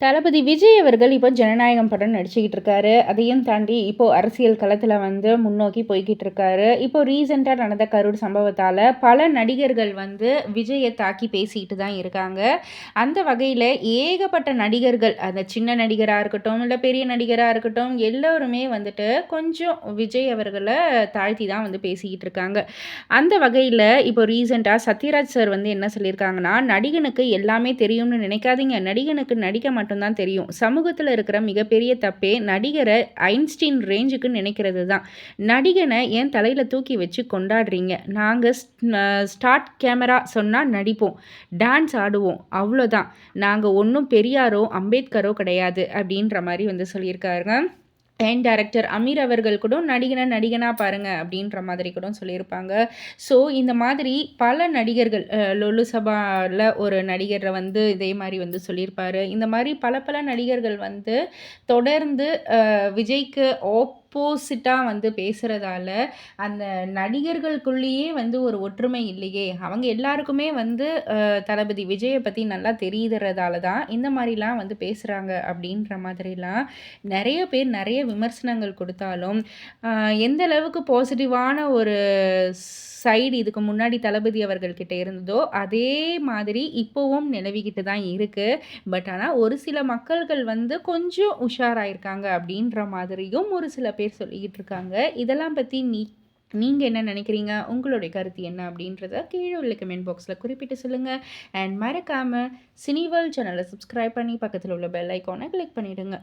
தளபதி விஜய் அவர்கள் இப்போ ஜனநாயகம் படம் நடிச்சுக்கிட்டு இருக்காரு. அதையும் தாண்டி இப்போ அரசியல் களத்துல வந்து முன்னோக்கி போய்க்கிட்டு இருக்காரு. இப்போ ரீசெண்டா நடந்த கரூர் சம்பவத்தால பல நடிகர்கள் வந்து விஜயை தாக்கி பேசிக்கிட்டு தான் இருக்காங்க. அந்த வகையில ஏகப்பட்ட நடிகர்கள், அந்த சின்ன நடிகரா இருக்கட்டும், இல்ல பெரிய நடிகரா இருக்கட்டும், எல்லோருமே வந்துட்டு கொஞ்சம் விஜய் அவர்கள தாழ்த்தி தான் வந்து பேசிக்கிட்டு இருக்காங்க. அந்த வகையில இப்போ ரீசெண்டா சத்யராஜ் சார் வந்து என்ன சொல்லியிருக்காங்கன்னா, நடிகனுக்கு எல்லாமே தெரியும்னு நினைக்காதீங்க. நடிகனுக்கு நடிக்க மட்டும் தான் தெரியும். சமூகத்துல இருக்கிற மிகப்பெரிய தப்பே நடிகரை ஐன்ஸ்டீன் ரேஞ்சுக்கு நினைக்கிறது தான். நடிகனை ஏன் தலையில தூக்கி வச்சு கொண்டாடுறீங்க? நாங்க ஸ்டார்ட் கேமரா சொன்னா நடிப்போம். டான்ஸ் ஆடுவோம். அவ்வளோதான். நாங்க ஒண்ணும் பெரியாரோ, அம்பேத்கரோ கிடையாது. அப்படின்ற மாரி வந்து சொல்லியிருக்காருங்க. அண்ட் டைரக்டர் அமீர் அவர்கள் கூட நடிகனா பாருங்க அப்படின்ற மாதிரி கூட சொல்லியிருப்பாங்க. ஸோ இந்த மாதிரி பல நடிகர்கள் லொல்லு சபால ஒரு நடிகரை வந்து இதே மாதிரி வந்து சொல்லியிருப்பாரு. இந்த மாதிரி பல பல நடிகர்கள் வந்து தொடர்ந்து விஜய்க்கு ஆப்போசிட்டாக வந்து பேசுகிறதால அந்த நடிகர்களுக்குள்ளேயே வந்து ஒரு ஒற்றுமை இல்லையே, அவங்க எல்லாருக்குமே வந்து தளபதி விஜயை பற்றி நல்லா தெரியுறதால தான் இந்த மாதிரிலாம் வந்து பேசுகிறாங்க அப்படின்ற மாதிரிலாம் நிறைய பேர் நிறைய விமர்சனங்கள் கொடுத்தாலும் எந்த அளவுக்கு பாசிட்டிவான ஒரு சைடு இதுக்கு முன்னாடி தளபதி அவர்கள்கிட்ட இருந்ததோ அதே மாதிரி இப்போவும் நிலவிக்கிட்டு தான் இருக்குது. பட் ஆனால் ஒரு சில மக்கள்கள் வந்து கொஞ்சம் உஷாராயிருக்காங்க அப்படின்ற மாதிரியும் ஒரு சில பேர் சொல்லிக்கிட்டு இருக்காங்க. இதெல்லாம் பற்றி நீங்கள் என்ன நினைக்கிறீங்க? உங்களுடைய கருத்து என்ன அப்படின்றத கீழே உள்ள கமெண்ட் பாக்ஸில் குறிப்பிட்டு சொல்லுங்கள். அண்ட் மறக்காமல் சினிவேர்ல்ட் சேனலை சப்ஸ்கிரைப் பண்ணி பக்கத்தில் உள்ள பெல் ஐக்கானை கிளிக் பண்ணிவிடுங்க.